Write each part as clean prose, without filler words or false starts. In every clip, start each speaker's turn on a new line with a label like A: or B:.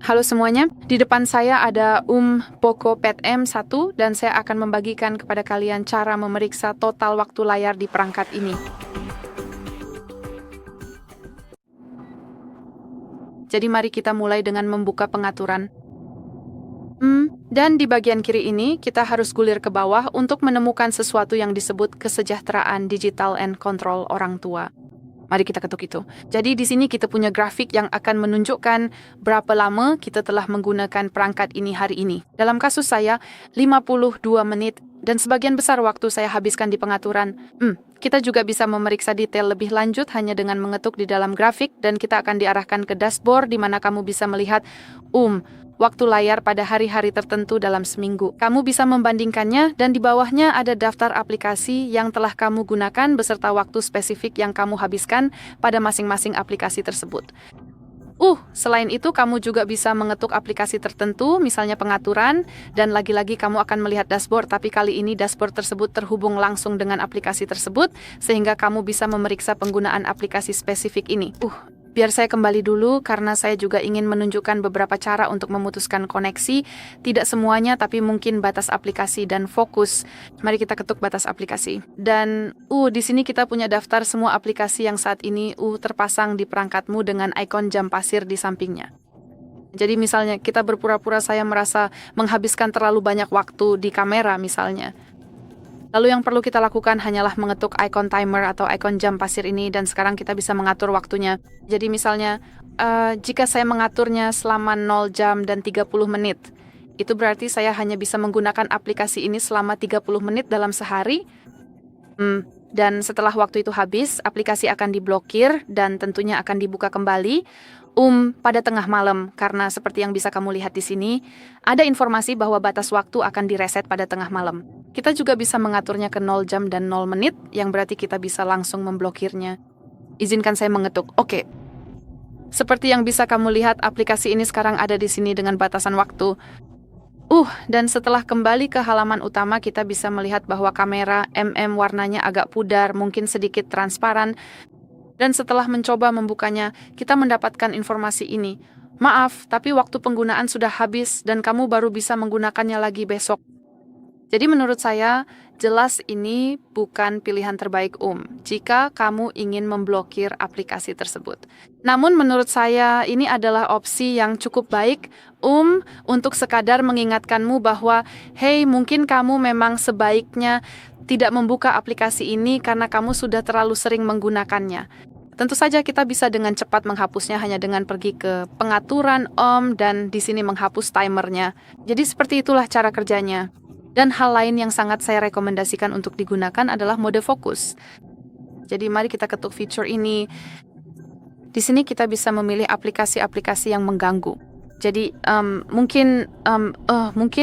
A: Halo semuanya, di depan saya ada Poco Pad M1 dan saya akan membagikan kepada kalian cara memeriksa total waktu layar di perangkat ini. Jadi mari kita mulai dengan membuka pengaturan. Dan di bagian kiri ini, kita harus gulir ke bawah untuk menemukan sesuatu yang disebut kesejahteraan digital and control orang tua. Mari kita ketuk itu. Jadi di sini kita punya grafik yang akan menunjukkan berapa lama kita telah menggunakan perangkat ini hari ini. Dalam kasus saya, 52 menit dan sebagian besar waktu saya habiskan di pengaturan. Kita juga bisa memeriksa detail lebih lanjut hanya dengan mengetuk di dalam grafik dan kita akan diarahkan ke dashboard di mana kamu bisa melihat waktu layar pada hari-hari tertentu dalam seminggu. Kamu bisa membandingkannya dan di bawahnya ada daftar aplikasi yang telah kamu gunakan beserta waktu spesifik yang kamu habiskan pada masing-masing aplikasi tersebut. Selain itu kamu juga bisa mengetuk aplikasi tertentu, misalnya pengaturan, dan lagi-lagi kamu akan melihat dashboard, tapi kali ini dashboard tersebut terhubung langsung dengan aplikasi tersebut, sehingga kamu bisa memeriksa penggunaan aplikasi spesifik ini. Biar saya kembali dulu karena saya juga ingin menunjukkan beberapa cara untuk memutuskan koneksi. Tidak semuanya, tapi mungkin batas aplikasi dan fokus. Mari kita ketuk batas aplikasi. Dan di sini kita punya daftar semua aplikasi yang saat ini terpasang di perangkatmu dengan ikon jam pasir di sampingnya. Jadi misalnya kita berpura-pura saya merasa menghabiskan terlalu banyak waktu di kamera misalnya. Lalu yang perlu kita lakukan hanyalah mengetuk ikon timer atau ikon jam pasir ini dan sekarang kita bisa mengatur waktunya. Jadi misalnya, jika saya mengaturnya selama 0 jam dan 30 menit, itu berarti saya hanya bisa menggunakan aplikasi ini selama 30 menit dalam sehari. Dan setelah waktu itu habis, aplikasi akan diblokir dan tentunya akan dibuka kembali pada tengah malam, karena seperti yang bisa kamu lihat di sini, ada informasi bahwa batas waktu akan direset pada tengah malam. Kita juga bisa mengaturnya ke 0 jam dan 0 menit, yang berarti kita bisa langsung memblokirnya. Izinkan saya mengetuk. Oke. Seperti yang bisa kamu lihat, aplikasi ini sekarang ada di sini dengan batasan waktu. Dan setelah kembali ke halaman utama, kita bisa melihat bahwa kamera warnanya agak pudar, mungkin sedikit transparan. Dan setelah mencoba membukanya, kita mendapatkan informasi ini. Maaf, tapi waktu penggunaan sudah habis dan kamu baru bisa menggunakannya lagi besok. Jadi menurut saya, jelas ini bukan pilihan terbaik jika kamu ingin memblokir aplikasi tersebut. Namun menurut saya, ini adalah opsi yang cukup baik untuk sekadar mengingatkanmu bahwa, hey, mungkin kamu memang sebaiknya tidak membuka aplikasi ini karena kamu sudah terlalu sering menggunakannya. Tentu saja kita bisa dengan cepat menghapusnya hanya dengan pergi ke pengaturan dan di sini menghapus timernya. Jadi seperti itulah cara kerjanya. Dan hal lain yang sangat saya rekomendasikan untuk digunakan adalah mode fokus. Jadi mari kita ketuk fitur ini. Di sini kita bisa memilih aplikasi-aplikasi yang mengganggu. Jadi mungkin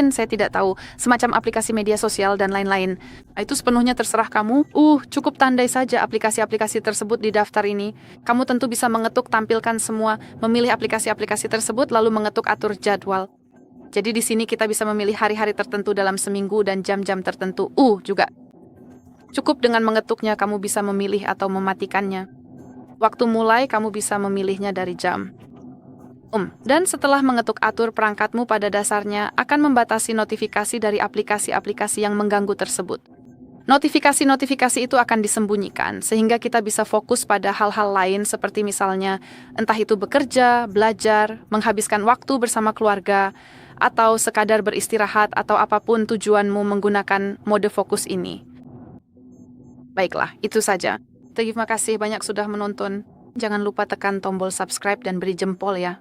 A: saya tidak tahu, semacam aplikasi media sosial dan lain-lain. Itu sepenuhnya terserah kamu. Cukup tandai saja aplikasi-aplikasi tersebut di daftar ini. Kamu tentu bisa mengetuk tampilkan semua, memilih aplikasi-aplikasi tersebut lalu mengetuk atur jadwal. Jadi di sini kita bisa memilih hari-hari tertentu dalam seminggu dan jam-jam tertentu. Juga. Cukup dengan mengetuknya kamu bisa memilih atau mematikannya. Waktu mulai kamu bisa memilihnya dari jam. Dan setelah mengetuk atur, perangkatmu pada dasarnya akan membatasi notifikasi dari aplikasi-aplikasi yang mengganggu tersebut. Notifikasi-notifikasi itu akan disembunyikan, sehingga kita bisa fokus pada hal-hal lain seperti misalnya, entah itu bekerja, belajar, menghabiskan waktu bersama keluarga, atau sekadar beristirahat atau apapun tujuanmu menggunakan mode fokus ini. Baiklah, itu saja. Terima kasih banyak sudah menonton. Jangan lupa tekan tombol subscribe dan beri jempol ya.